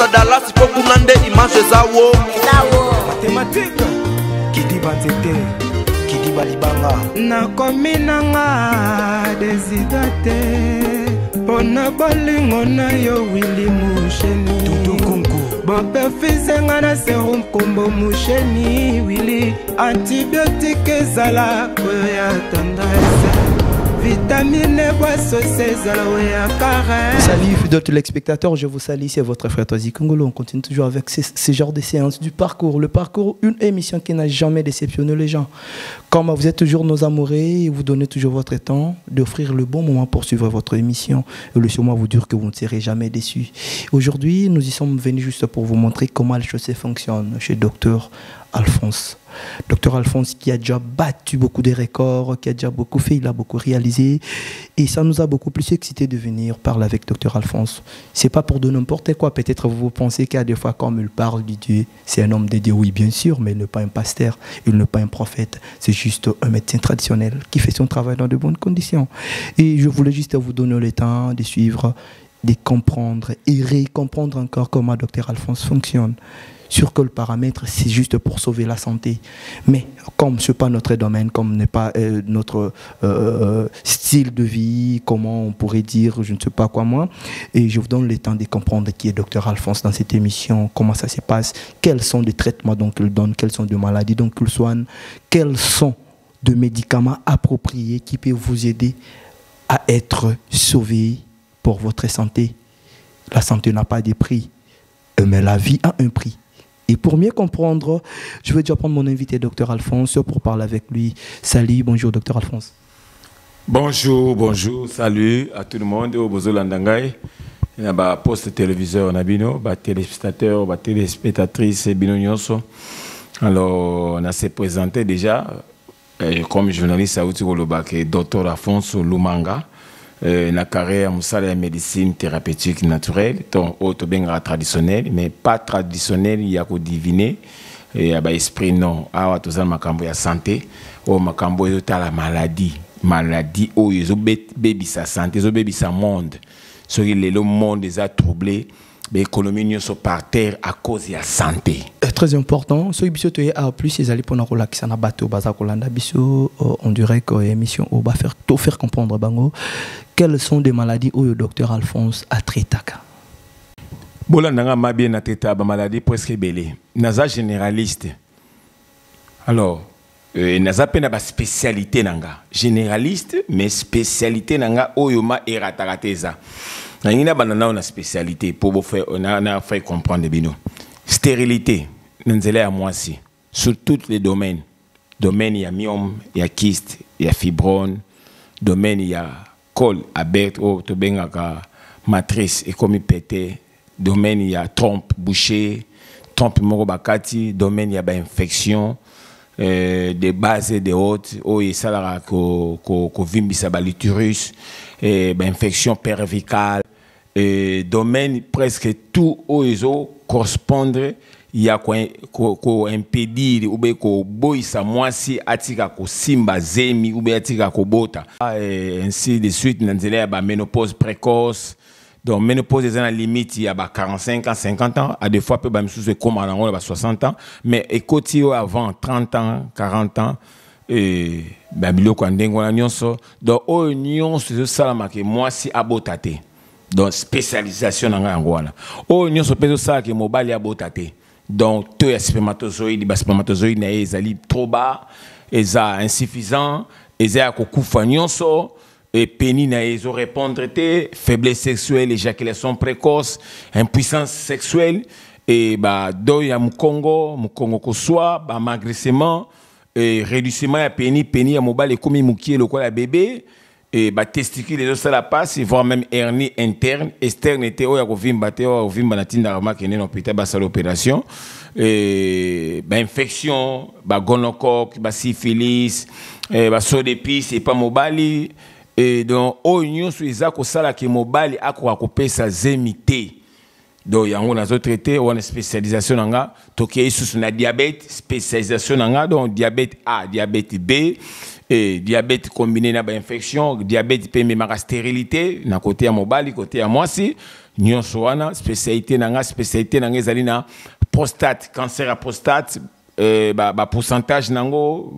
à Dallas, il faut qu'on ande image Zawo. Mathématique, qui dit Banzete, qui dit Balibanga. Nakominanga desidaté, pona bolingo na yo Willy Musheni. Tutu Kunku. Bope fisenga na serum kombo Musheni Willy. Antibiotique zala oya tendresse. Vitamine boisseau zala oya caresse. Salut fidèles téléspectateurs, je vous salue, c'est votre frère Tozi Congolo. On continue toujours avec ce genre de séances du parcours. Le parcours, une émission qui n'a jamais déceptionné les gens. Comme vous êtes toujours nos amoureux et vous donnez toujours votre temps d'offrir le bon moment pour suivre votre émission. Et le sûrement vous dire que vous ne serez jamais déçus. Aujourd'hui, nous y sommes venus juste pour vous montrer comment les choses fonctionnent chez Dr Alphonse. Dr Alphonse qui a déjà battu beaucoup de records, qui a déjà beaucoup fait, il a beaucoup réalisé. Et ça nous a beaucoup plus excité de venir parler avec Dr Alphonse. C'est pas pour de n'importe quoi. Peut-être vous pensez qu'à des fois, comme il parle du Dieu, c'est un homme de Dieu, oui bien sûr, mais il n'est pas un pasteur, il n'est pas un prophète. C'est juste un médecin traditionnel qui fait son travail dans de bonnes conditions. Et je voulais juste vous donner le temps de suivre, de comprendre et récomprendre encore comment Dr Alphonse fonctionne. Sur quel paramètre, c'est juste pour sauver la santé. Mais comme ce n'est pas notre domaine, comme n'est pas notre style de vie, comment on pourrait dire, je ne sais pas quoi moi, et je vous donne le temps de comprendre qui est Dr Alphonse dans cette émission, comment ça se passe, quels sont les traitements qu'il donne, quelles sont les maladies donc qu'il soigne, quels sont des médicaments appropriés qui peuvent vous aider à être sauvé pour votre santé. La santé n'a pas de prix, mais la vie a un prix. Et pour mieux comprendre, je vais déjà prendre mon invité, Dr Alphonse, pour parler avec lui. Salut, bonjour, Dr Alphonse. Bonjour, bonjour, salut à tout le monde. Au Bozo Landangai, il y a un poste téléviseur, un téléspectateur, une téléspectatrice, Bino Nyonso. Alors, on a se présenté déjà comme journaliste à Outigoloba, qui est Dr Alphonse Lumanga. Na carrière musala ya médecine thérapeutique naturelle donc auto benga traditionnel mais pas traditionnel ya ko diviner et ba esprit non awa tozana makambo ya santé o makambo yo tala maladie o yo baby sa santé zo baby sa monde so le monde est troublé l'économie nous sont par terre à cause de la santé. Très important. Ce qui est à plus, c'est d'aller pour nous relaxer na bateau bazakolanda biso. On dirait que l'émission va faire tout faire comprendre bango. Quelles sont des maladies où le docteur Alphonse a traité? Bolanda ma bien na traité ba maladie presque belé. Naza généraliste. Alors naza pe na ba spécialité nanga. Généraliste mais spécialité nanga oyoma eratarateza. Il y a une spécialité pour vous faire, on a fait comprendre bino. Stérilité, nous à moi aussi. Sur tous les domaines. Domaine, il y a myome, il y a kyste, il y a fibrone. Domaine, il y a col, abert, matrice, et comme il pétait. Domaine, il y a trompe, bouchée, trompe morobakati. Domaine, il y a infection, des bases et des hautes. Oh, il y a l'utérus, infection cervicale. Domaine presque tout aux correspondre il y a quoi impedir ou bien ko boisa mwasi atika ko simba zemi ou bien atika ko bota ainsi de suite nanzela ba ménopause précoce donc ménopause est en limite il y a 45 ans 50 ans à des fois peut ba misusu comme à 60 ans mais écoutez avant 30 ans 40 ans et ba biloko ndengo na nyonso donc o nyonso ça la que mwasi abotate. Donc spécialisation dans l'angwana. Oh, nous sommes ça que mobile abotate. Donc tous les spermatozoïdes, les spermatozoïdes n'ont trop bas, ils sont insuffisants, ils sont koufanyonso et pénis n'ont répondre faiblesse sexuelle, éjaculation précoce, impuissance sexuelle et bah do ya mukongo ko soit bah maigrissement et réduction ya pénis ya mobile comme mukie le quoi la bébé. Et bah testicule les os la passe voire même hernie interne externe était au yakovimba te au vimba na tinda rama kene no pita ba sala opération et bah infection bah gonocoque bah syphilis bah sodepis et pas mobali et donc au union sur izako sala ke mobali akwa kopesa zemité donc yango nazo traité on spécialisation nanga toké sous na diabète spécialisation nanga donc diabète A diabète B et diabète combiné na ba infection diabète pe ma stérilité na côté à mobali côté à moi si nyonso wana spécialité nanga ezali na prostate, cancer à prostate, pourcentage nango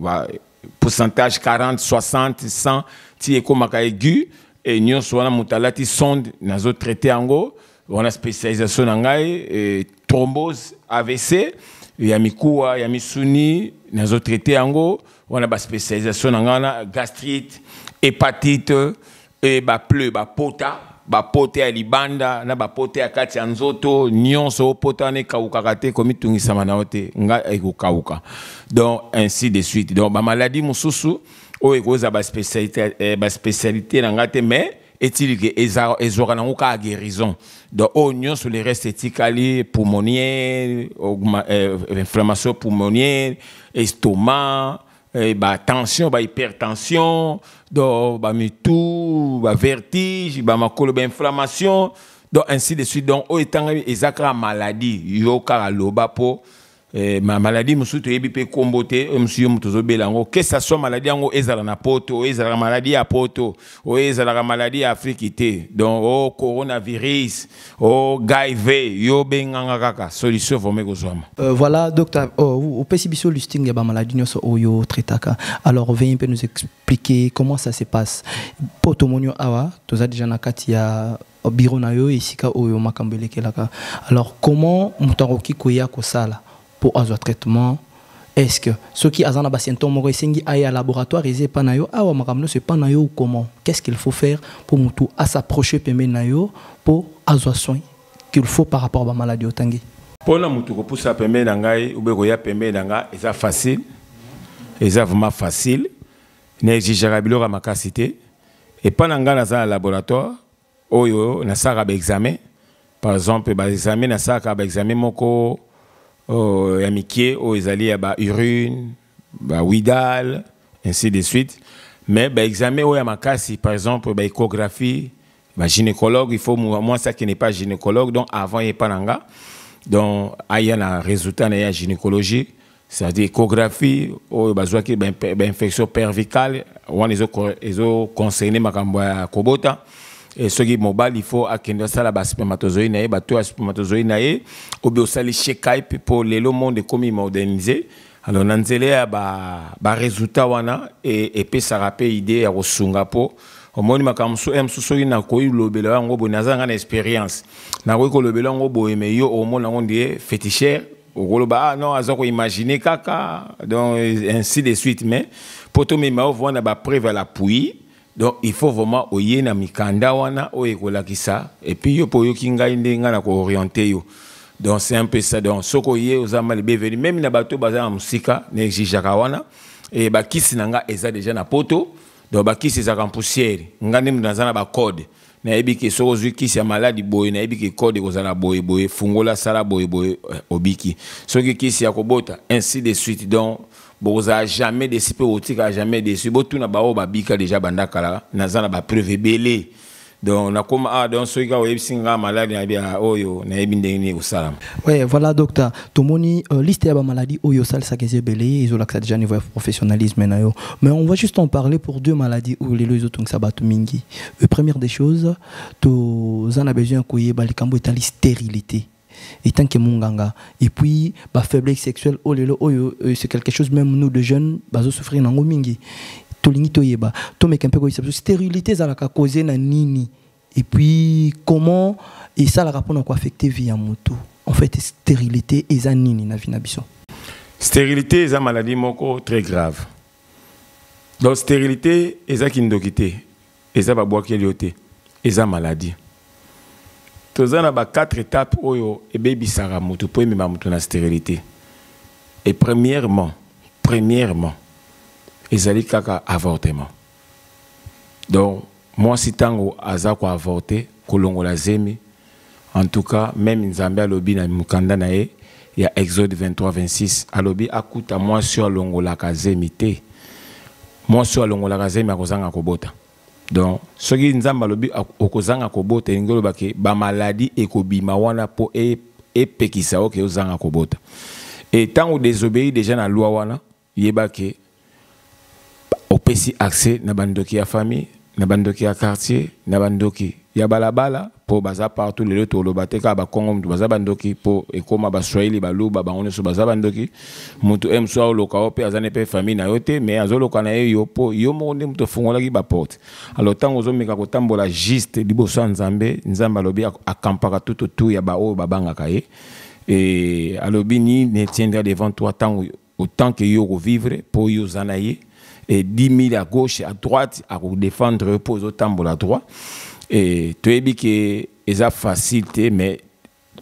pourcentage 40 60 100 ti ekomaka aigu et nyonso wana mutalati sonde nazo traité yango wana spécialisation nangai thrombose AVC ya mikuwa ya misuni nazo traité yango wana ba spécialisation nangana gastrite hépatite et bapote ya libanda na bapote ya kati ya nzoto nyonso pota ne kaukaka te komitungisama na ote nga ekokauka donc ainsi de suite donc ba maladie mususu o ekoza ba spécialité na ngate mais est-il que ezora nango ka guérison donc o nyonso les restes éthicali pulmonaire inflammation pulmonaire estomac tension hypertension donc mitou vertige makolo inflammation donc ainsi de suite donc o etanga ezaka maladie yo kala loba po ma maladie musutu yebi pe kombote monsieur mutozo belango que ça soit maladie yango ezala na poto ezala maladie à poto o ezala maladie africaine donc o coronavirus o HIV yo benganga kaka solution vome kozoma voilà docteur au PCBC listing ya ba maladie nyoso oyo traitaka alors veuillez un peu nous expliquer comment ça se passe poto monyo awa toza déjà na kati ya bureau na yo isika oyo makambele kelaka alors comment mutaroki koya ko sala pour avoir traitement est-ce que ceux qui ont des symptômes aillent à laboratoire ils pas nayo ah makamno c'est pas nayo comment qu'est-ce qu'il faut faire pour mutu à s'approcher pembe nayo pour avoir soin qu'il faut par rapport à la maladie otangi pour la mutu ko poussa pembe nangai ou be ko ya pembe nanga c'est facile c'est vraiment facile n'exigera bilora makasité et pas nanga na za laboratoire oyo na saka ba examen par exemple ba examen na saka ba examen moko ya mikie o ezali ya ba urine ba widal ainsi de suite mais ba examen o ya makasi par exemple ba échographie ba gynécologue il faut moi ça qui n'est pas gynécologue donc avant il pas nanga donc aya na résultat na ya gynécologie c'est-à-dire échographie o ba zwaki ba infection cervicale on les concerné makambo ya kobota et ce qui mobile il faut akenda sala ba spermatozoïde na ba to spermatozoïde na ou bien sali check-up pour le monde comme modernisé alors nanzele ya ba résultat wana et pe ça rappelle idée ya kosunga po au moni makamso msuso ina ko ilobela ngo bonazanga na expérience na ko lobela ngo boye mais yo au monde ngo ndie féticheur okoloba non azako imaginer kaka donc ainsi de suite mais pour to me ma vona ba preuve à l'appui. Donc il faut vraiment oyer na mikanda wana oyekolakisa et puis yo po yo kinga ndenga na ko orienter yo donc c'est un peu ça donc soko ye ozama le bienvenu même na bato baza musika na exigaka wana et ba kisi nanga eza déjà na poto donc ba kisi za poussière ngane mnazana ba code na ebiki soko zu kisi ya maladi boy na ebiki code kozala boy fungola sala boy obiki soki kisi ya kobota ainsi de suite donc boza jamais déçu otika jamais déçu botu na bao babika déjà bandakala nazana ba preuve belé donc na comme donc ceux qui ont singa maladie na bia oyo na ebindeni usalam. Ouais voilà docteur tomoni liste ya ba maladie oyo sal sakeze belé ils ont l'accès déjà niveau professionnalisme na yo mais on va juste en parler pour deux maladies où les autres ça batu mingi première des choses to zana besoin koyeba likambo etali stérilité et tant que munganga et puis ba faiblesse sexuelle oh lelo oyo c'est quelque chose même nous de jeunes bazo souffrir nango mingi tolingi toyeba to meka mpe ko stérilité za la causer na nini et puis comment et ça la rapport quoi affecter vie à moto en fait stérilité et za nini na vie na biso stérilité est une maladie moko très grave donc stérilité est za kindokité et za ba boaki lioté et za maladie. Tous on a 4 étapes oyo et baby sara mutu pour me mutu na stérilité. Et premièrement, ezali kaka avortement. Donc moi si tango aza ko avorter kolongola zemi en tout cas même nzambe alobi na mukanda na ye ya Exode 23-26 alobi akuta moi sur longola kazemi te. Moi sur longola kazemi akozanga kobota. Donc ce qui nous a malobi okozanga kobota ngolo bake ba maladie ekobima wana po epekisa oke ozanga kobota et tant ou désobéir déjà na loi wana yebake opesi accès na bandoki ya famille na bandoki ya quartier na bandoki ya balabala po baza partout le to lobateka ba Congo mutu baza bandoki po ekoma ba Swahili ba luba ba oneso baza bandoki mutu emso loka ope azane pe famille na yote mais azoloka na yo po yo monde mutu fungola ki ba porte alors tango zomeka ko tambola juste liboso nzambe nzamba lobi akampaka tout ya ba o babanga kaye et alobi ni ne tiendra devant toi tant autant que yo vivre pour yo zanaye et 10 000 à gauche à droite à défendre pour autant pour la droite et tu es dit que c'est facilité mais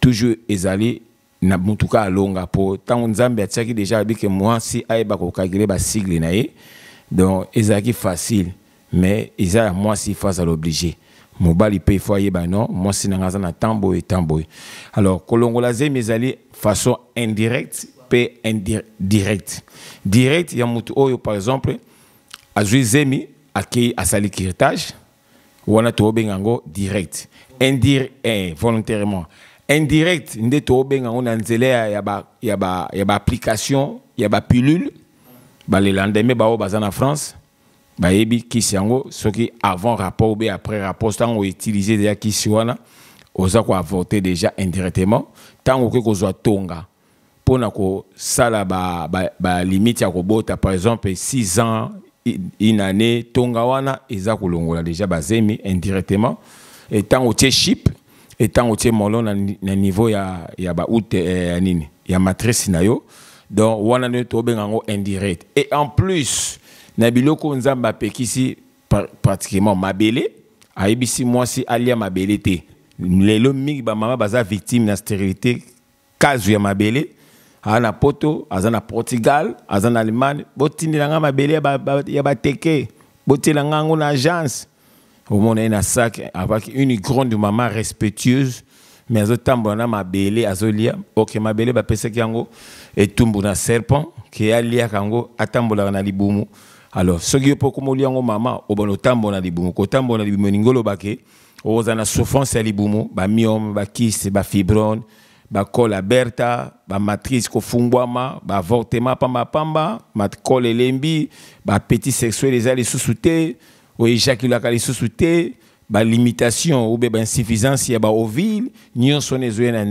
toujours ezali na mutuka longa pour tant nzambe ataki déjà dit que moi si aiba ko calculer ba sigle nae donc ezaki facile mais ezala moi si face à l'obligé mobali paye foyer ba non moi si nanga na tambo et tambo alors kolongola zemezali façon indirecte pe indirect direct ya mutu oyo par exemple azui zemi aki asali kirtage wana to bengango direct indirect volontairement indirect nde to bengango na nzela ya ba application ya ba pilule ba le lendemain ba o bazana France ba yebi kisi yango soki avant rapport ou bien après rapport tango utiliser déjà kisi wana oza ko avorter déjà indirectement tango ke ko zo tonga pona ko sala ba limite ya ko bota par exemple 6 ans une année tonga wana eza kolongola déjà bazemi indirectement et tant au chip et tant au molon na niveau ya ba out nini ya matrice na yo donc wana ne to bengango indirect et en plus na biloko nzamba pekisi pratiquement mabele aibisi moi si alia mabele te lelo mingi ba mama baza victime na stérilité kazu ya mabele ana poto azana Portugal azana Allemagne botindilanga mabele ya bateke botelanga ngo na agence au monde na sac avec une grande maman respectueuse mais azotambola na mabele azolia OK mabele ba pesa yango etumbu na serpent qui alia kango atambola na libumu alors ce qui peut comme liango mama obono tambola na libumu ko tambola na libumu ngolo bake ozana souffrance ya libumu ba myome ba kyste ba fibrone ba col aberta ba matrice ko fungwama ba avortement pamba ma col elembi ba petit sexuel ezali susute o éjaculation kali susute ba limitation ou ba insuffisance ya ba ovule nyonso nezo na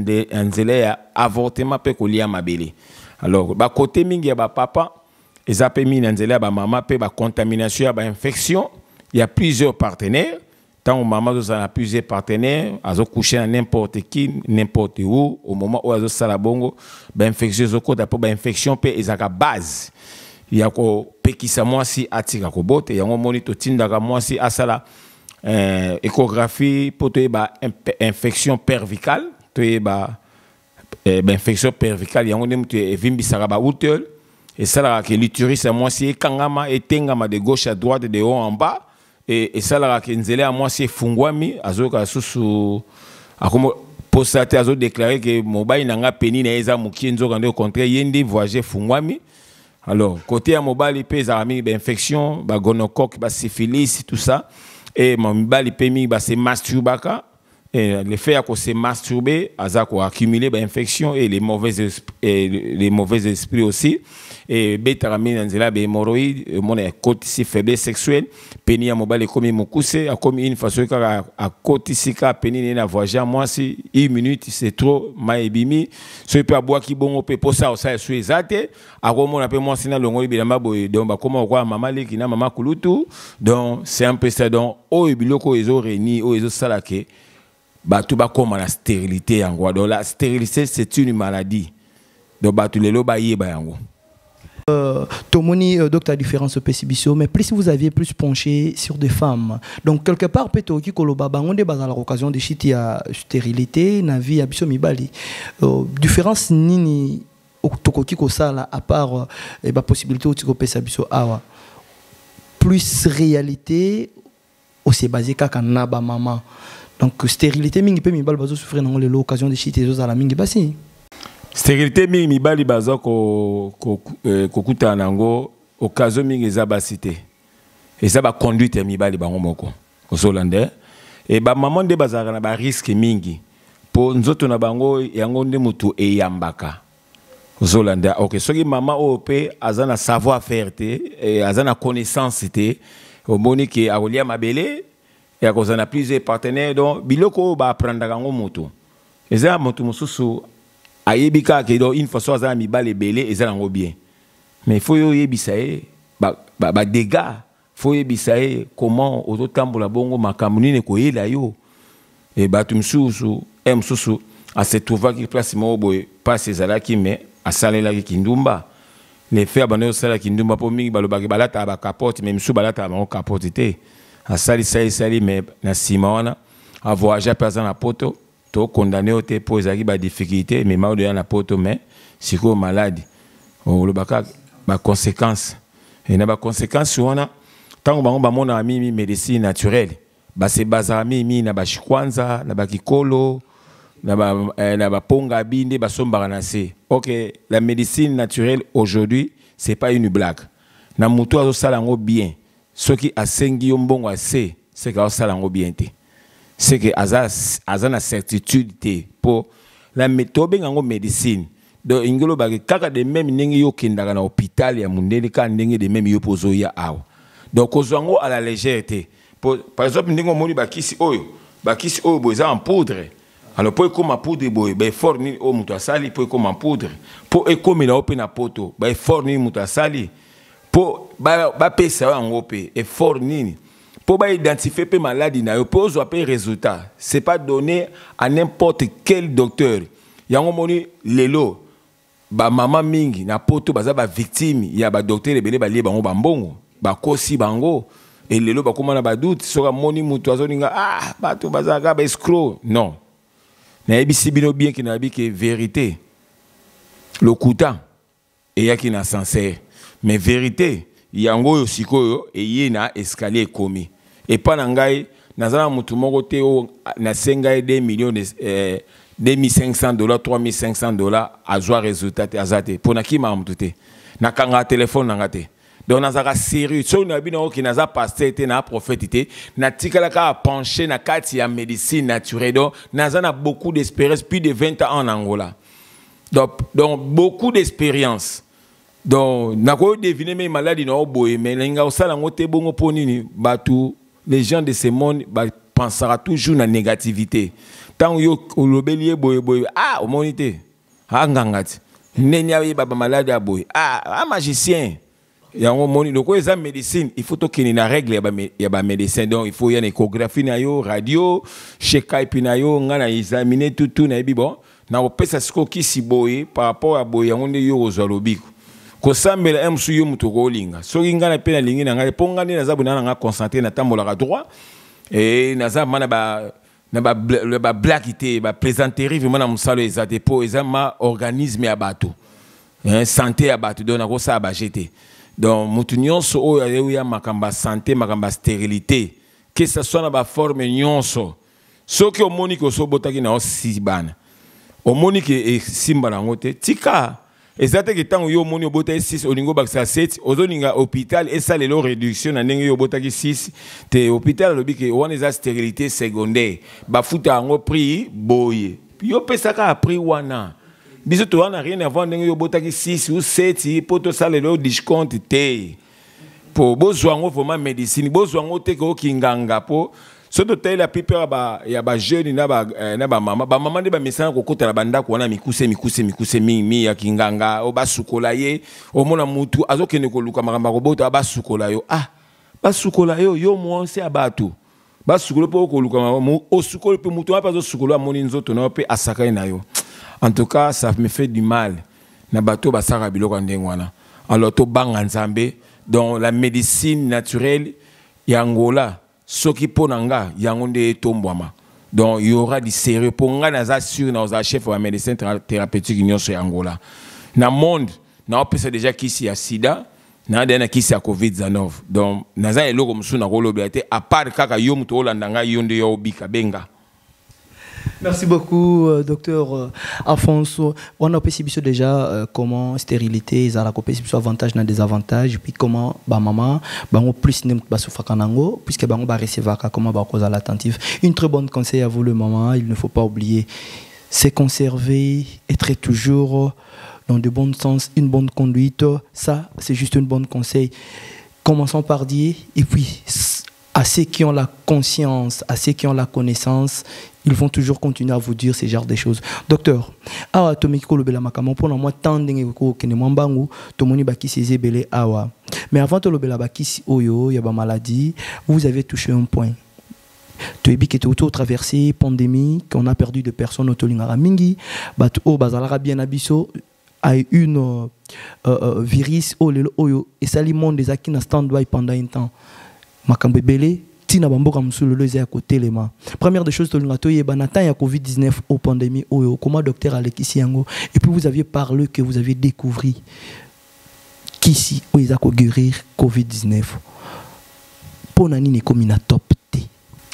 nzela ya avortement pe ko lia mabele alors ba côté mingi ya ba papa ezape mi na nzela ya ba mama pe ba contamination ya ba infection il y a plusieurs partenaires. Tant que maman a plusieurs partenaires, elle a couché à n'importe qui, n'importe où, au moment où elle a salabongo, infection, infection, et ça base. Il y a qui ça moi si attika ko bote, il y a un moniteur tindaga moi si asala échographie pour te infection cervicale, te infection cervicale, il y a un moniteur vimbi saraba outel, et ça là que l'utérus à moi si kangama et tengama de gauche à droite de haut en bas. Et ça là que nzele à moi c'est fungwami azoka susu akomo postate azo déclarer que mobile nanga peni na eza mukienzo quand au contraire yende voyager fungwami alors côté à mobile pèse ami ba infection ba gonocoque ba syphilis tout ça et mobile pemi ba se masturbaka et le fait que se masturber azako accumuler ba infection et les mauvais esprits aussi et betaramine nzela be hémorroïde mon côté si faiblesse sexuelle peni ya mobile comme mokuse a comme une façon à côté si ka peni na voyager moi si 1 minute c'est trop maebimi ce peut boire ki bon pe pour ça ça sur ezate a comme on appelle moi sina longo bilamba boy donc ba comment quoi maman leki na maman kulutu donc c'est un peu ça donc o biloko ezo reni o ezo salake ba tout ba comme la stérilité yango donc la stérilité c'est une maladie donc ba tout les lo ba yeba yango. Tomoni, docteur, différence au PCBCO, mais plus vous aviez plus penché sur des femmes. Donc, quelque part, peut-être que on est à l'occasion de chiter à stérilité, navi, à biso mibali. Différence nini tokoki ko sala à part la possibilité au tiko PCBCO awa. Plus réalité, aussi basé kaka naba maman. Donc, stérilité, mingi pe mibali bazo souffrir dans l'occasion de chiter à la mingi basi. Stérilité mingi mibali baza ko kuta nango occasion mingi ezaba cité ezaba conduite ya mibali bango moko osolande et ba maman de bazaka na ba risque mingi po nzoto na bango yango nde mutu eyambaka osolande OK soki mama ope azana savoir faire te azana connaissance te omoni ke akolia mabele et à cause on a plusieurs partenaires donc biloko ba prendre kango moto eza moto mususu ayebika ke do une fois so za mi bale belé eza lango bien mais il faut yebisa ba dégâts faut yebisa comment ozotambola bongo makambo nini koyela yo et batu mususu mususu a se trouver qui place mo boy pas ces ala qui mais a salela ki kindumba les faire bano sala kindumba po mingi balobaki balata ba capote même sous balata ba capote té a sali mais na simona a voyager personne na poto to condamné au té pour ezaki ba difficulté mais ma de na poto mais siko malade o lobaka ba conséquences et na ba conséquences wana tango bango ba mona mimi médecine naturelle ba se baza mimi na ba shikwanza na ba kikolo na ba ponga binde ba sombara na se. OK, la médecine naturelle aujourd'hui c'est pas une blague na mutu azo sala ngo bien ce qui a sengi yo mbongo assez c'est que sala ngo bien té c'est que azana certitude té pour la méthode ngo médecine donc ingolo ba kaka de même ndenge yo kendaka na hôpital ya mundele ka ndenge de même yo pozo ya awa donc ozango à la légèreté par exemple ndenge moni bakisi oyo boza en poudre alors pour comme poudre boy ba fort ni o mutu asali pour comme en poudre pour comme na open na poto ba fort ni mutu asali pour ba pesa yango pe et fort ni pour ba identifier pe maladie na yo pour zo pe résultat c'est pas donné à n'importe quel docteur yango moni lelo ba mama mingi na poto baza ba victime ya ba docteur ebele ba lie bango bambongo ba kosi bango et lelo ba komana ba doute soka moni mutu azoninga bato baza ga ba escroc non na ebisi bino bien ki na bi que vérité le kuta et ya ki na sincère mais vérité yango yo sikoyo et ye na escalier komi et pas na ngai nazala mutu moko te o na sengai 2 millions de $2,500 $3,500 azwa résultat azate pour na ki ma mutu te na kanga téléphone na ngate donc nazaka sérieux so na bino ki naza pasteur te na prophète te na tikala ka pencher na kati ya médecine naturelle donc nazana beaucoup d'expérience plus de 20 ans en Angola donc beaucoup d'expérience donc nako deviner mes maladies na oboye mais linga osala ngote bongo ponini batu les gens de ce monde pensera toujours na négativité tant yo olobeli boye omonité ngangati nenya ye baba malade aboye magicien yango moni loko eza médecine il faut tokeni na règle ya ba médecin donc il faut y a une échographie na yo radio check-up na yo ngana examiner tout na yebi bon na opesa siko kisi boye par rapport à boye yango nde yo ozalobiko ko sambela msu yo mutu ko linga soki ngana pe na lingi na ngai ponga ni naza buna nga concentrer na tambola ka droit et naza mana ba blackité ba plaisanterie vraiment na musalo ezate po ezama organisme ya bato santé ya bato donc na ko sa ba jeter donc mutu nyonso oyo ya makamba santé makamba stérilité que ça soit na ba forme nyonso soki omoni ko so botaki na osibana omoni ke simba na ngote tika ezate ke tango yo omoni obota 6 olingo bakisa 7 ozoninga hôpital esa lelo réduction na ndenge yo botaki 6 te hôpital lobi ke wana eza stérilité secondaire bafuta yango prix boye yo pesaka prix wana biso to wana rien à voir ndenge yo botaki 6 ou 7 poto salelo discount te po bozwango vraiment médecine bozwango te ko kinganga po soto te la plupart ya ba jeune na ba mama de ba mesana ko kota la banda ko wana mikuse mi ya kinganga o ba sukola ye o mona mutu azokene ko luka makamba ko bota ba sukola yo ba sukola yo mo se abatu ba sukola po ko luka mo o sukola pe mutu apa zo sukola moni nzoto na pe asaka na yo. En tout cas, ça me fait du mal. Nabato basara biloko ndengwana. Alors to banga nzambe dans la médecine naturelle yangola soki ponanga yangonde tombwama. Donc il y aura du sérieux pour nga naza sûr na za chef wa médecine thérapeutique nyonso yangola. Na monde na opesa déjà kisi ya sida na dena kisi ya COVID-19. Donc naza eloko musu na kolobete à part kaka yo muto olandanga yonde yo bika benga. Merci beaucoup, docteur Alfonso. On a aussi déjà comment stérilité, ils ont la compétition avantage dans des avantages, puis comment maman, plus ne pas souffrir kanango, puisque bango ba recevoir comment ba cause à l'attentif. Une très bonne conseil à vous le maman, il ne faut pas oublier, c'est conserver, être toujours dans de bons sens, une bonne conduite. Ça, c'est juste un bon conseil. Commençons par dire, et puis à ceux qui ont la conscience, à ceux qui ont la connaissance, ils vont toujours continuer à vous dire ce genre de choses. Docteur, awa tomiko lobela makamo pona moi tandenge ko kene mwambangu tomoni bakisi ezebele awa. Mais avant de lobela bakisi oyo ya ba maladie, vous avez touché un point. Tu es bien que tu as traversé pandémie, qu'on a perdu de personnes au Tolingara Mingi, au Bazalara bien abisso a une virus oyo et ça li monde des acquis na stand-by pendant un temps. Makambe belé tina bamboka msulu le à côté les mains. Première des choses Tolingato yebanata ya Covid-19 au pandémie oyo comment docteur Alekisi yango et puis vous aviez parlé que vous aviez découvert qu'ici où ils a guérir Covid-19. Ponani ne comme une top.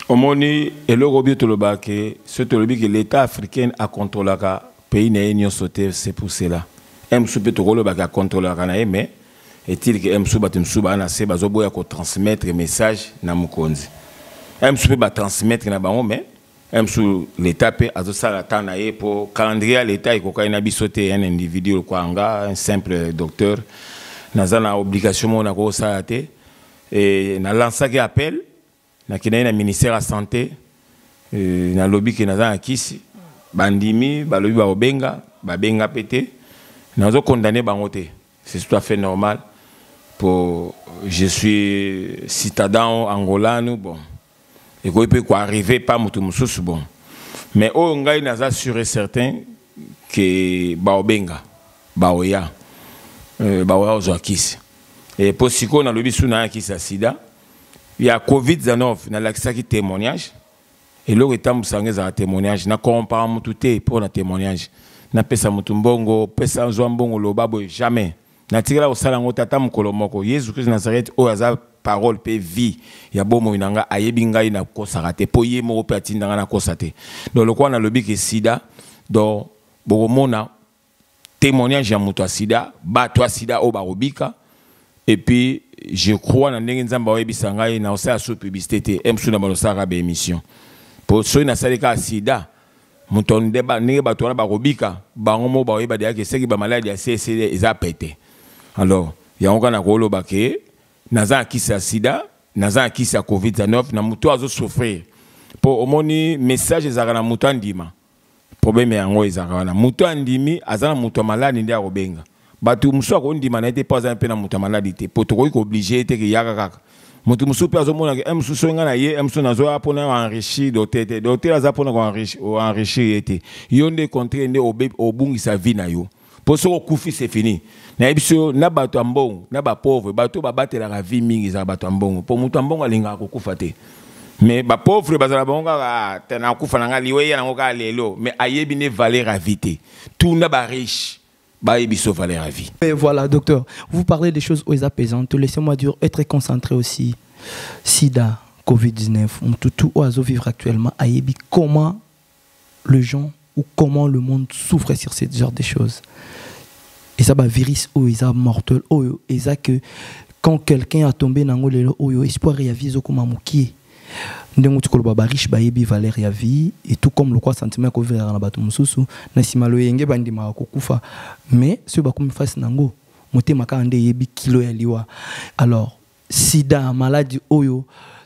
Omoni eloko toloba ke ce tolobi que l'État africain a contrôlé le pays na union sauté c'est pour cela. Emsu pe tokolo ba ka contrôler kana mais est-il que emsu batemsu ba na se bazobo ya ko transmettre message na mukonzi. Emsu pe ba transmettre na bango mais emsu l'État pe azo sala tana ye pour calendrier l'État iko ka na bisoté un individu ko anga un simple docteur nazana obligation mona ko sala te et na lança qui appel na kina na ministère de la santé na lobby que naza akisi bandimi ba lobby ba obenga ba benga pété nazo condamner bangote c'est tout à fait normal pour je suis citadin angolano bon et quoi peut quoi arriver pas mutu mususu bon mais o ngai naza sûr et certain que ba obenga ba oya ozo akisi et pour siko na lobby suna akisa sida. Il y a Covid-19, na lakisa qui témoignage. Et là, il y a un témoignage. Na compare tout pour un témoignage. Na pesa mutumbongo, pesa nzwambongo lobabo jamais. Na tigala osalango tata mukolomoko. Jésus Christ Nazareth o aza parole pe vie. Ya bomo inanga ayebinga ina kosarate. Po yemo pe atindanga na kosate. Donc le quoi na lobi que sida donc boromona témoignage ya muto sida, ba toi sida o barobika. Et puis, je crois dans les gens qui sont en publicité, et ils ont une émission. Pour ceux qui sont en sida, ils ont un débat, ils ont un robika, ils ont un débat, ils ont maladie, ils ont pété. Alors, il y a un cas qui est sida, qui est Covid-19, ils ont souffert. Pour au moins, le message est dans le problème. Le problème est dans le malade, il y a un batu muso ko ndima na ete pas un peu na muta maladie pour to ko obligé te ki yaka kaka mutu muso pe azomona ke muso so nga na ye muso na zo apona enrichir doté azapona ko enrichir ete yonde contre ne obungi sa vie na yo pour so kufi c'est fini na biso na batu ambongo na ba pauvre batu ba batela la vie mingi za batu ambongo pour mutu ambongo alinga ko kufa te mais ba pauvre bazala bonga tena kufa na liwe ya ngoka lelo mais ayebi ne valeur à vite tout na ba riche. Et voilà, docteur, vous parlez des choses aux apaisantes. Laissez-moi dire, être concentré aussi. Sida, Covid-19, tout oiseau vivre actuellement. Ayebi, comment les gens ou comment le monde souffre sur ce genre de choses. Et ça, bah, virus, ou ils ont mortel, ou ils ont que quand quelqu'un a tombé dans le ou espoir et avis au kumamouki. Ndenge tu koloba riche ba yebi valeur ya vie et tout comme le quoi sentiment ko vivre na bato mususu na simalo yenge bandima ko kufa mais ce ba comme face nango motema ka ande yebi kilo ya liwa. Alors sida maladie oyo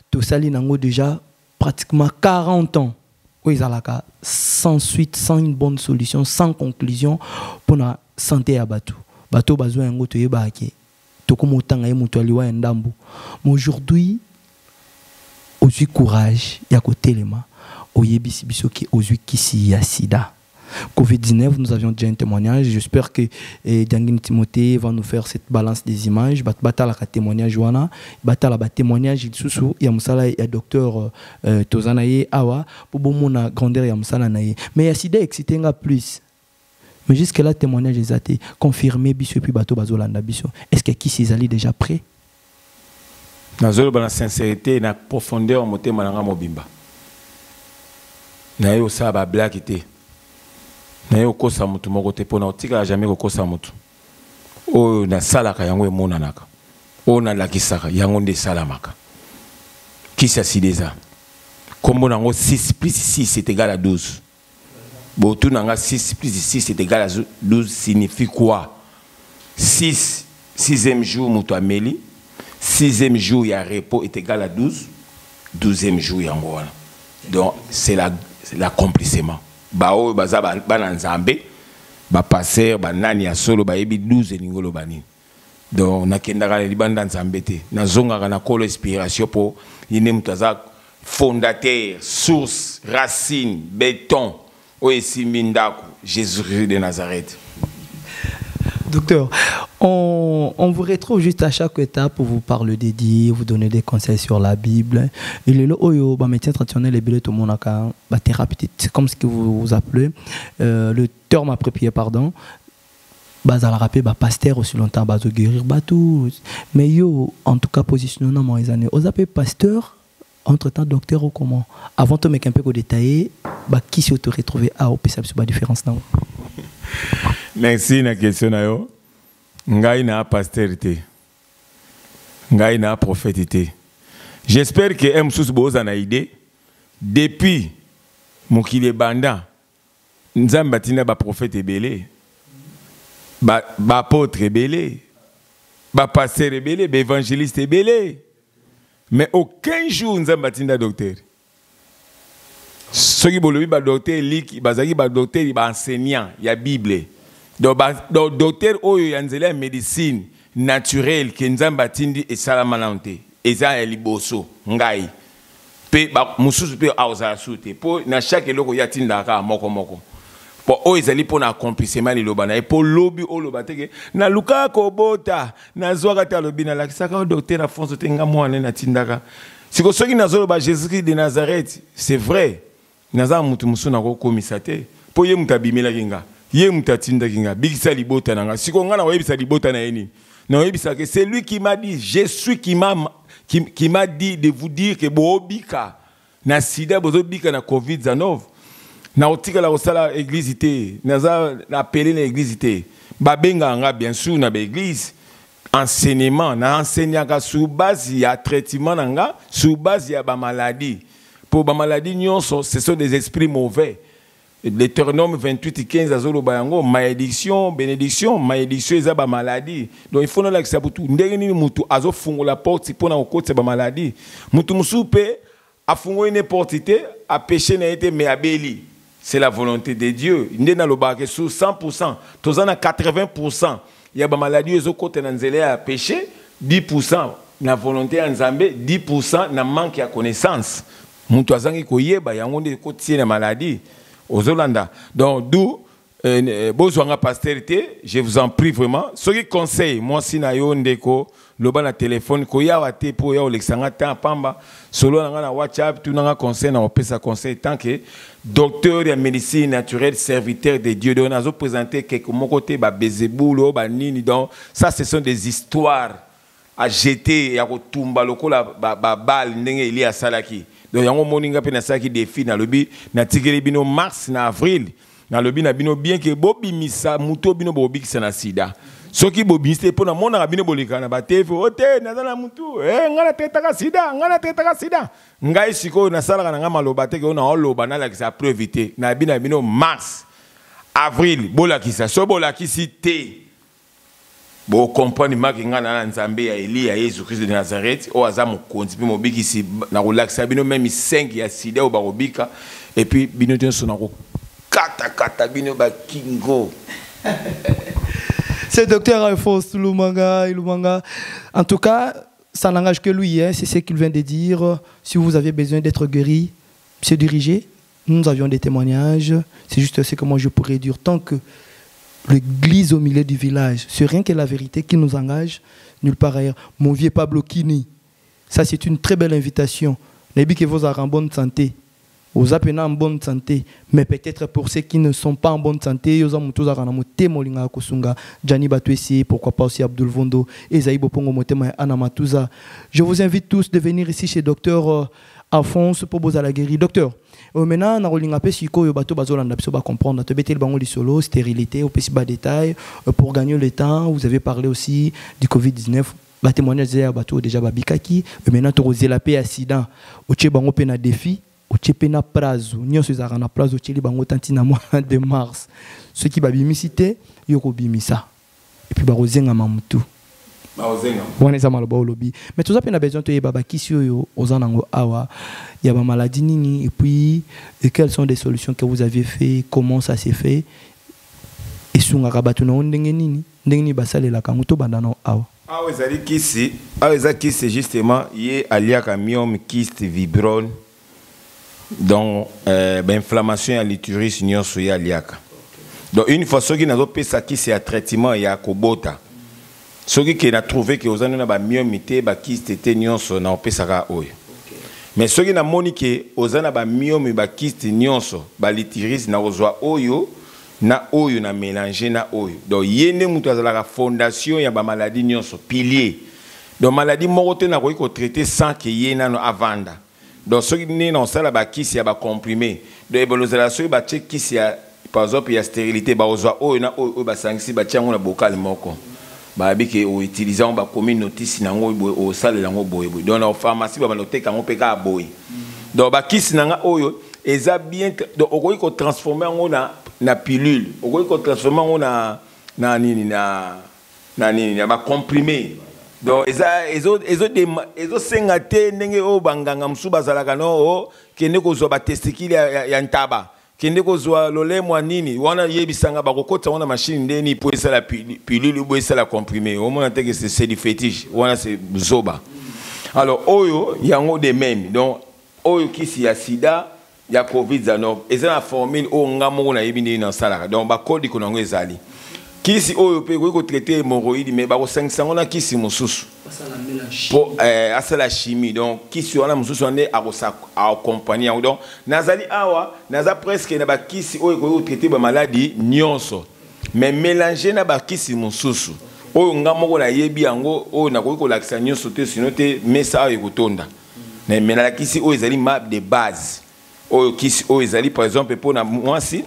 to sali nango déjà pratiquement 40 ans où ils alaka sans suite, sans une bonne solution, sans conclusion pour la santé à bato bazo yango to yeba ke to ko motanga ye moto liwa ya ndambu. Mais aujourd'hui Ozui courage, il y a côté les mains. Oyebisi biso qui ozui kisi ya sida. Covid-19, nous avions déjà un témoignage. J'espère que Djangin Timothée va nous faire cette balance des images. Batala ka témoignage wana, batala ba témoignage isusu ya musala ya docteur Tozanaye awa pour bomona grandeur ya musala naye. Mais ya sida exitenga plus. Mais jusque là témoignage les a été confirmé biso puis bato bazolanda biso. Est-ce que kisi zali déjà prêt? Nazolo bana sincérité na profondeur motema nanga mobimba na yo sa ba blague té na yo kosa mutu moko te pona otika jamais ko kosa mutu o na sala ka yango emona naka o na lakisaka yango nde salamaka kisa sideza kombo nango 6 plus 6 c'est égal à 12 botu nanga 6 plus 6 c'est égal à 12 signifie quoi? 6e jour mutu ameli 6e jour, il y a repos est égal à 12. 12e jour yango wana. Donc c'est l'accomplissement. Bao baza bananzambe ba passer ba nani ya solo ba yebi 12 ningolo bani. Donc nakendaka libanda nzambe te. Nazongaka na kolo inspiration pour yine mutaza fondateur, source, racine, béton, Oesi Mindako, Jésus-Christ de Nazareth. Docteur, on vous retrouve juste à chaque étape pour vous parler des dits, vous donner des conseils sur la Bible. Et le oyo, médecin traditionnel et tout le monde a thérapeutique, c'est comme ce que vous appelez le terme approprié, pardon. Bas à la rapé, pasteur aussi longtemps, bas guérir, tout. Mais yo, en tout cas, positionnant dans les années, vous appelez pasteur, entre-temps docteur ou comment? Avant de mettre un peu au détail, qui se retrouvé à OPSA sur la différence non? Merci na question na yo. Ngai na pastorité. Ngai na prophétité. J'espère que M. Boza na idée depuis mokile banda nzamba tina ba prophète belé. Ba apôtre belé. Ba pasteur belé, ba évangéliste belé. Mais aucun jour nzamba tina docteur. Ceux qui bolobi ba docteur lik bazaki ba docteur ba enseignant ya Bible. Donc docteur oyo yanzela médecine naturelle que nzamba tindi et salamanante eza liboso ngai pe ba mususu pe auza sute po na chaque eloko ya tinda ka moko moko po o ezali po na accomplissement lobana et po lobi o lobate na luka ko bota na zwaka ta lobi na lakisaka docteur Afonso tenga mwana na tindaka siko soki na zolo ba Jésus-Christ de Nazareth c'est vrai naza mutu musuna ko komisate po ye mutabimela kinga ye mutatinda kinga bikisa libota nanga siko ngana webisa libota na yeni na webisa que c'est lui qui m'a dit je suis qui m'a dit de vous dire que boobika na sida bozobika na COVID-19 na otika la osala église té naza na appeler na église té babenga nga bien sûr na église enseignement na enseignaka sur base ya traitement nanga sur base ya ba maladie pour ba maladie nyonso ce sont des esprits mauvais. L'Éternome 28:15 azolo bayango malédiction bénédiction malédiction eza ba maladie donc il faut na lakisa butu ndenge nini mutu azo fungo la porte pona okotse ba maladie mutu musupe a fungo une porte té a péché na été mais abeli c'est la volonté de Dieu ndé na lobaka sur 100% tozana 80% ya ba maladie ezo kote na nzele ya péché 10% na volonté ya Nzambe 10% na manque ya connaissance mutu azangi koyeba yango ndé kotie na maladie aux Hollandais. Donc, d'où, besoin de pastorité, je vous en prie vraiment. Ce qui conseille, moi, si na yo ndeko, loba na téléphone, ko ya wate po ya olexanga ta pamba, solo na WhatsApp, tout na conseil na opesa conseil tant que docteur de médecine naturelle, serviteur de Dieu. Donc, on a présenté quelques mon côté ba bezeboulo, ba nini. Donc, ça, ce sont des histoires à jeter, à retumba lokola ba bal ndenge ili a salaki. Donc, yango moninga pe na saki défi na lobi na tigeli bino mars na avril na lobi na bino bien que bobi misa muto bino bobi ki na sida soki bobi ste po na mona bino bolikana ba tefe ote na na mutu ngala tetaka sida ngai siko na sala na maloba te ke na oloba na la ki sa preuve na bino mars avril bolakisa so bolakisi te bo comprendre makinga na Nzambe ya Elia Jésus Christ de Nazareth o azamu konti pe mobikisi na relaxa bino même 5 ya sida o barobika et puis bino tenso na ko kata bino ba kingo. C'est docteur Alphonse Lumanga. En tout cas, ça n'engage que lui, hein, c'est ce qu'il vient de dire. Si vous avez besoin d'être guéri, se diriger. Nous avions des témoignages. C'est juste ce que moi je pourrais dire. Tant que l'église au milieu du village, c'est rien que la vérité qui nous engage, nulle part ailleurs. Mon vieux Pablo Kini, ça c'est une très belle invitation. N'ayez que vous êtes en bonne santé, vous êtes en bonne santé, mais peut-être pour ceux qui ne sont pas en bonne santé, vous avez tous à Molinga Kosunga, Gianni Batouessi, pourquoi pas aussi Abdul Vondo, Esaïe Bopongo Motema, Anna Matouza. Je vous invite tous de venir ici chez Docteur Alphonse pour vous à la guérir. Docteur, maintenant, on a rolling up siko yo bato bazolanda biso ba comprendre te betel bango li solo stérilité au petit bas détail pour gagner le temps. Vous avez parlé aussi du Covid-19. Ba témoignage ya bato déjà babikaki maintenant to rozela pe accident. O tche bango pe na défi, o tche pe na prazo. Nyonso ezaka na prazo tche li bango tantina mois de mars. Ce qui babimisité yo ko bimisa. Et puis ba rozenga mamutu. On est à Maloba au lobby. Mais tout ça, on a besoin de baba qui sont aux anango awa. Il y a des maladies nini et puis quelles sont les solutions que vous avez fait, comment ça s'est fait et si on a rabattu non nini nini basale la kamuto bandano awa. Ah oui, ça dit qu'ici, c'est justement il y a myome kyste vibrone donc inflammation à l'utérus nion soya liaka. Donc une fois ce qui n'a pas ça qui c'est un traitement il y a kobota. Ce qui a trouvé que aux années na ba myomité ba kyste té nion so na opesaka oyo. Mais ce qui n'a monique aux années ba myome ba kyste nion so ba l'utérus na ozwa oyo na oyo na mélanger na oyo. Donc yene mutu azala fondation ya ba maladie nion so pilier. Donc maladie morote na ko traiter sans que yena no avanda. Donc ce qui n'est non ça la ba kisi ya ba comprimé. Donc ebolozala so ba check kisi ya par exemple il y a stérilité ba ozwa oyo na oyo ba sangisi ba tiango na bocal moko. Ba biki o utilisant ba comme notice na ngo o sale la ngo boye boye. Donc na pharmacie ba noter ka ngo peka boye. Donc ba kisi na nga oyo eza bien donc okoki ko transformer ngo na pilule. Okoki ko transformer ngo na nini na ba comprimé. Donc ezo sengate ndenge o banganga msuba zalaka no o kende ko zo ba testicule ya ntaba. Kende ko zo lolemo nini wana yebisanga ba kokota wana machine ndeni pour esa la pilule ou esa la comprimé. Au moins que c'est du fétiche. Wana c'est zoba. Alors oyo yango de même. Donc oyo kisi ya sida ya COVID-19 eza na formule o ngamo na yebini na salaka. Donc ba code ko nango ezali. Kisi oyo pe ko traiter hémorroïde mais ba ko 500 na kisi mususu. Pour la chimie donc kisi wana mususu ande accompagner donc nazali awa naza presque na ba kisi oyo ko traiter ba maladie nyonso mais mélanger na ba kisi mususu oyo ngamo na yebi yango oyo na ko lakisa nyonso te sinon te mesa oyo kotonda mais na kisi oyo ezali map de base oyo kisi oyo ezali par exemple pour na mwasi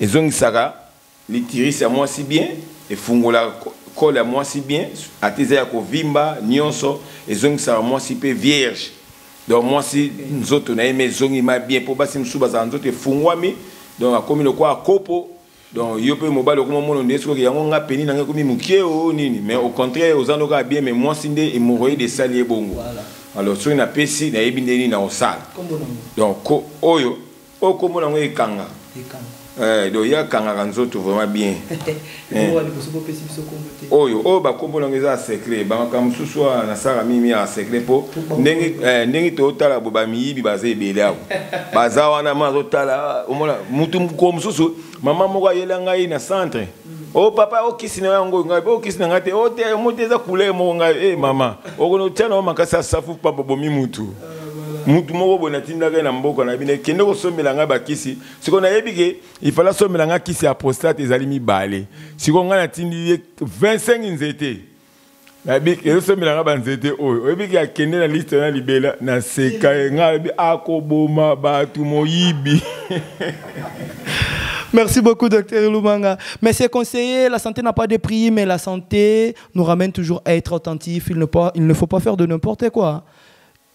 ezongisaka l'utérus à moi si bien et fungola col à moi si bien ateza ya kovimba nyonso ezongisa moi si peu vierge donc moi si nous autres na aimé zongi ma bien pour basi msuba za nzoto fungwami donc akomi le kwa kopo donc yo pe mobile ko mono ndesko ke yango nga peni na komi mukie o nini mais au contraire aux anoka bien mais moi si ndé hémorroïde de salier bongo alors sur na pesi na yebi ndeni na osala donc oyo o komo na ngo ekanga donc il y a quand nzoto vraiment bien oyo ba kombo na ngeza secret ba kamsusu na sara mimi ya secret po ndenge to tala bo ba miyibi baze ebele awo baza wana mazo tala omona mutu ko msusu mama moko yela ngai na centre oh papa o kisina yango ngai o kisina ngate o te moteza couleur mo ngai mama okono tana makasa safu papa bomi mutu mutu moko bona tindaka na mboko na bine kende ko somela nga bakisi siko na yebike il fallait somela nga kisi ya prostate ezali mibale siko nga na tindi 25 nzete na bike yo somela nga banzete oyo yebike akende na liste na libela na seka nga bi akoboma batu moyibi. Merci beaucoup, Dr. Lumanga. Mais c'est conseillé, la santé n'a pas de prix, mais la santé nous ramène toujours à être attentif. Il ne faut pas faire de n'importe quoi.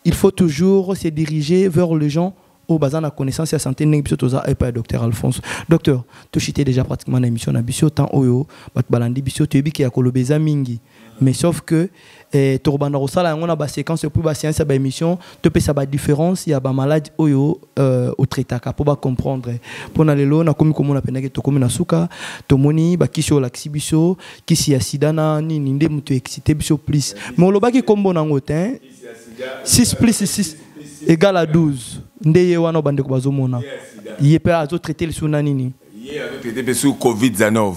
Il faut toujours se diriger vers les gens au bazar de la connaissance et la santé. Et pas Dr. Alphonse. Docteur, tu as déjà pratiquement dans l'émission Nabisio, tant Oyo, Balandi Bisio, tu es qui a colobé Mingi. Mais sauf que, Torbana Rosala, on a une séquence pour la science, une émission, tu peux savoir la différence, il y a des malades Oyo au traitaka pour comprendre. Pour aller là, on a comme on a peine que comme na suka, tomoni, ba qui sur l'axibisio, qui si acidana, ni ninde mutu excité bisio plus. Mais on le baki comme bon en hautain. 6 plus 6 égale à 12. Ndeye wana bande ko bazomona. Yepé azo traiter le sunanini. Yé azo traiter sur COVID-19.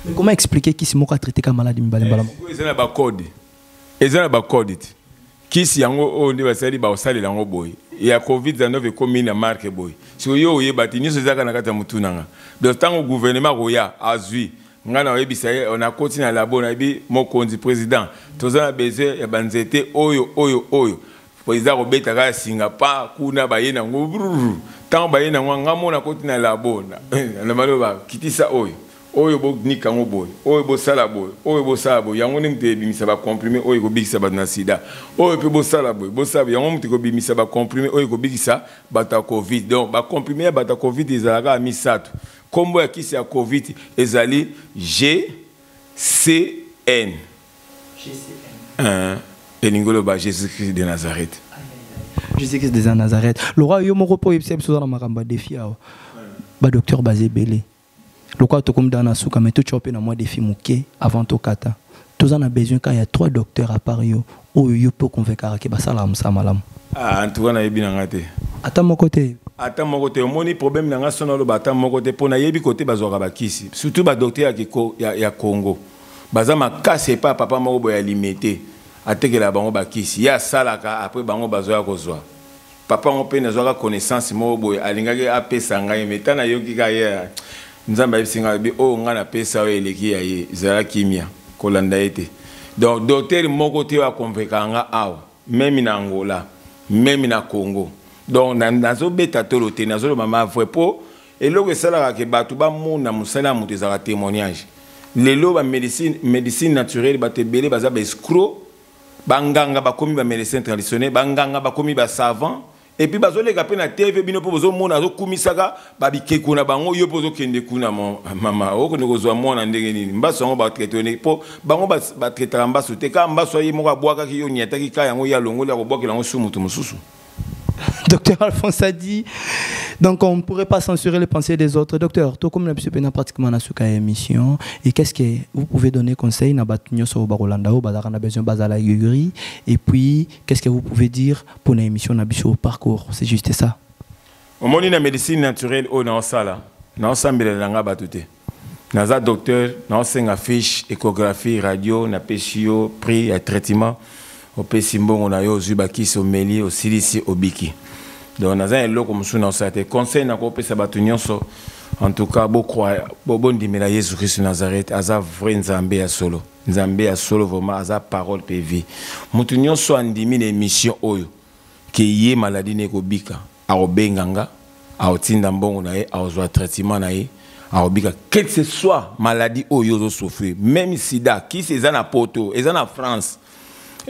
Mais comment expliquer qui si moko traiter comme maladie mbale mbala? Ezana ba code. Ezana ba code. Qui si yango o ndi basali ba osali lango boy. Ya COVID-19 ekomi na marque boy. So yo yebati niso zaka na kata mutunanga. Donc tango gouvernement roya azui ngana oyebisa on a continué à la bonne bi mokonzi président tozana besoin ya banzete oyo président Robert ka singa pa kuna bayena ngo tant bayena ngamo na continué à la bonne na maloba kitisa oyo bo nika ngo boy oyo bo sala boy yango nimte bimisa ba comprimer oyo ko bikisa ba na sida oyo pe bo sala boy bo sala yango mte ko bimisa ba comprimer oyo ko bikisa bata covid donc ba comprimer bata covid ezalaka misatu kombo ya kisi ya covid ezali GCN GCN. Et Lingolo, Jésus-Christ de Nazareth. Jésus-Christ de Nazareth. Le roi, il y a un repos, il y a un défi. Le docteur Bazé Belé. Le roi, tu comme dans la souka, mais tu as un défi mouké avant ton kata. Tous en a besoin quand il y a 3 docteurs à Paris. Où il peut convaincre que salam samalam. Ah, en tout cas, on a bien raté. Attends mon côté. Attends mon côté. Mon problème dans la sonore, attends mon côté. Pour naïbi côté, bazora bakisi. Surtout ba docteur ya Congo. Bazama casse pas papa mo boya limité. Ateke la bango bakisi. Ya salaka après bango bazoya kozwa. Papa on pe nazoka connaissance mo boya alingaki apesa ngai metana yoki ka ya. Nzamba bisinga bi o ngana pesa eleki ya ye. Zara kimia kolanda ete. Donc docteur mon côté wa convaincre nga awa. Même na Angola, même na Congo. Donc nazo beta tolote nazo mama vrai po et lo que sala ke batu ba mona musala mutu za témoignage. Les lo ba médecine naturelle ba te belé baza ba escroc, banganga ba komi ba médecin traditionnel, banganga ba komi ba savant et puis bazole ka pe na TV bino po bozo mona zo kumisaka ba bikeko na bango yo pozo kende kuna mama o ko nkozwa mona ndenge nini mbaso ngo ba traiter po bango ba traiter mbaso te ka mbaso yi mo ka bwaka ki yo nyata ki ka yango ya longo la ko bwaka lango su mutu mususu. Docteur Alphonse a dit, donc on ne pourrait pas censurer les pensées des autres. Docteur, tout comme l'absurde n'a pratiquement na suka émission, et qu'est-ce que vous pouvez donner conseil na batunyo so barolanda o bazarana besoin bazala yuri, et puis qu'est-ce que vous pouvez dire pour une émission na biso au parcours, c'est juste ça. Au moment na médecine naturelle au na sala, na sambele langa batute. Naza docteur, na senga fiche, échographie, radio, na pesio, prix, traitement. Au Pessimbo, on a eu au Zubaki, au Meli, au Silici, au Biki. Donc, on a un lot comme ça, on a été conseil, on a coupé sa bâtonnière. En tout cas, beaucoup de dimela Jésus-Christ de Nazareth, aza vrai Nzambé à solo. Nzambé à solo, vraiment, aza parole PV. Moutounion soit en 10 000 émissions, qui y est maladie nekobika, à Obenganga, à Otindambon, à Ozoa traitement, à Obika, quelle que soit maladie, oyo souffrir, même sida, qui c'est en Porto, et en France.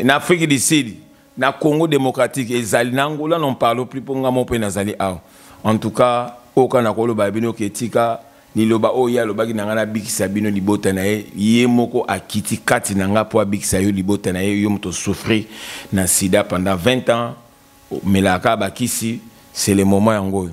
En Afrique du Sud, na Congo démocratique, et Angola n'en parle plus pour mon pays nazali. En tout cas, aucun akolo babino ketika ni loba oya loba ki nangana bikisa bino libota na ye yemoko akiti kati nanga po bikisa yo libota na ye yo moto souffrir na sida pendant 20 ans melaka bakisi c'est le moment yango.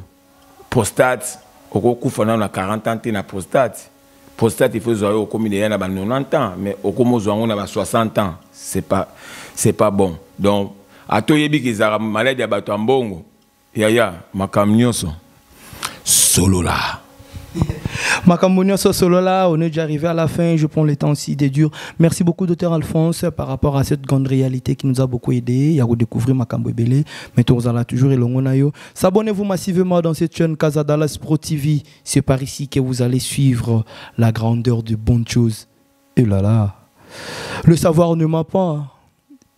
Prostate okokufa na 40 ans na prostate. Prostate il faut zoyer au commune na 90 ans mais okomo zoango na 60 ans. C'est pas bon. Donc, à tout yebi qui a maladie à bato ambongo, yaya, makamnyoso, solo là. Makamnyoso solo là, on est déjà arrivé à la fin, je prends le temps aussi de dur. Merci beaucoup, docteur Alphonse, par rapport à cette grande réalité qui nous a beaucoup aidé. Il y a redécouvrir Makambo Belé, mais tout ça là toujours et l'ongonayo. S'abonnez-vous massivement dans cette chaîne Casa Dallas Pro TV. C'est par ici que vous allez suivre la grandeur de bonnes choses. Et là là. Le savoir ne ment pas.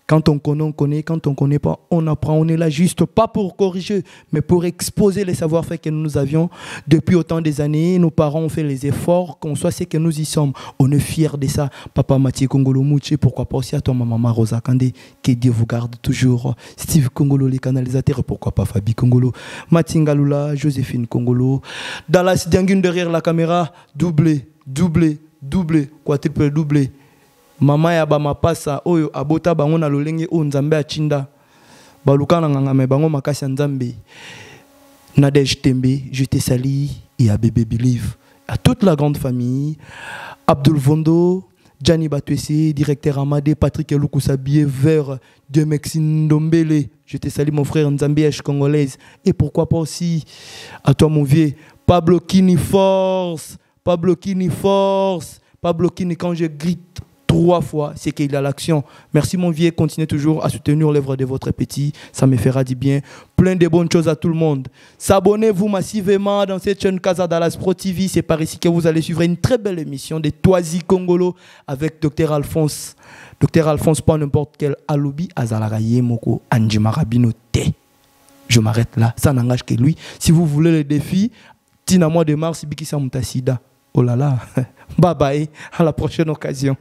Quand on connaît. Quand on ne connaît pas, on apprend. On est là juste pas pour corriger, mais pour exposer les savoir-faire que nous avions depuis autant des années. Nos parents ont fait les efforts, qu'on soit ce que nous y sommes. On est fiers de ça. Papa Mathieu Kongolo Mouché, pourquoi pas aussi à toi, maman Rosa Kandé, que Dieu vous garde toujours. Steve Kongolo, les canalisateurs, pourquoi pas Fabi Kongolo. Matinga Lula, Joséphine Kongolo. Dallas Diangun derrière la caméra, doublé. Quadruple doublé. Mama ya ba mapasa oyo abota bango na lolenge o nzambe achinda baluka na nganga me bango makasi nzambe Nadège Tembe, je te salue et à bébé Believe, à toute la grande famille, Abdul Vondo, Gianni Batwesi, directeur Amadé, Patrick Elukusabié, vers Dieu Maxine Ndombele, je te salue mon frère Nzambe H congolaise et pourquoi pas aussi à toi mon vieux Pablo Kini Force, Pablo Kini quand je grite 3 fois, c'est qu'il a l'action. Merci mon vieux, continuez toujours à soutenir l'œuvre de votre petit, ça me fera du bien. Plein de bonnes choses à tout le monde. S'abonnez-vous massivement dans cette chaîne Casa Dallas Pro TV, c'est par ici que vous allez suivre une très belle émission de Toisi Congolo avec Dr Alphonse. Dr Alphonse, pas n'importe quel alubi, Azalaraye Moko, Anjimarabino Te. Je m'arrête là, ça n'engage que lui. Si vous voulez le défi, Tina mois de mars, Bikisa Moutasida. Oh là là, bye bye, à la prochaine occasion.